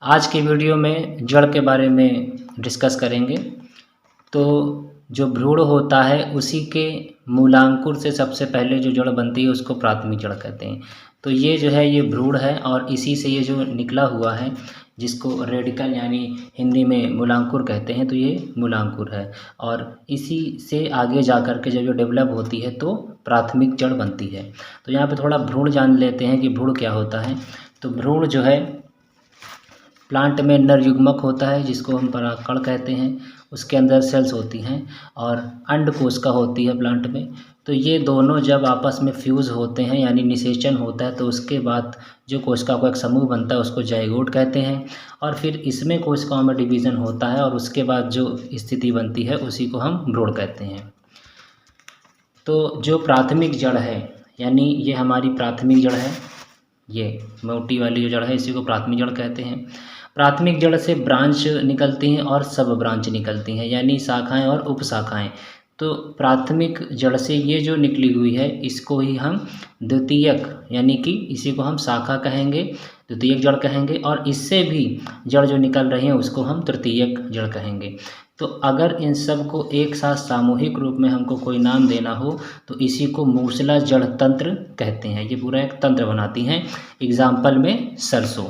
आज की वीडियो में जड़ के बारे में डिस्कस करेंगे। तो जो भ्रूण होता है उसी के मूलांकुर से सबसे पहले जो जड़ बनती है उसको प्राथमिक जड़ कहते हैं। तो ये जो है ये भ्रूण है और इसी से ये जो निकला हुआ है जिसको रेडिकल यानी हिंदी में मूलांकुर कहते हैं, तो ये मूलांकुर है और इसी से आगे जा कर के जब जो डेवलप होती है तो प्राथमिक जड़ बनती है। तो यहाँ पे थोड़ा भ्रूण जान लेते हैं कि भ्रूण क्या होता है। तो भ्रूण जो है प्लांट में नर युग्मक होता है जिसको हम परागकण कहते हैं। उसके अंदर सेल्स होती हैं और अंड कोशिका होती है प्लांट में। तो ये दोनों जब आपस में फ्यूज़ होते हैं यानी निषेचन होता है तो उसके बाद जो कोशिका का एक समूह बनता है उसको जाइगोट कहते हैं। और फिर इसमें कोशिकाओं में डिवीज़न होता है और उसके बाद जो स्थिति बनती है उसी को हम भ्रूण कहते हैं। तो जो प्राथमिक जड़ है यानी ये हमारी प्राथमिक जड़ है, ये मोटी वाली जो जड़ है इसी को प्राथमिक जड़ कहते हैं। प्राथमिक जड़ से ब्रांच निकलती हैं और सब ब्रांच निकलती हैं यानी शाखाएं और उपशाखाएं। तो प्राथमिक जड़ से ये जो निकली हुई है इसको ही हम द्वितीयक यानी कि इसी को हम शाखा कहेंगे, द्वितीयक जड़ कहेंगे। और इससे भी जड़ जो निकल रही हैं उसको हम तृतीयक जड़ कहेंगे। तो अगर इन सब को एक साथ सामूहिक रूप में हमको कोई नाम देना हो तो इसी को मूसला जड़ तंत्र कहते हैं। ये पूरा एक तंत्र बनाती हैं। एग्जाम्पल में सरसों।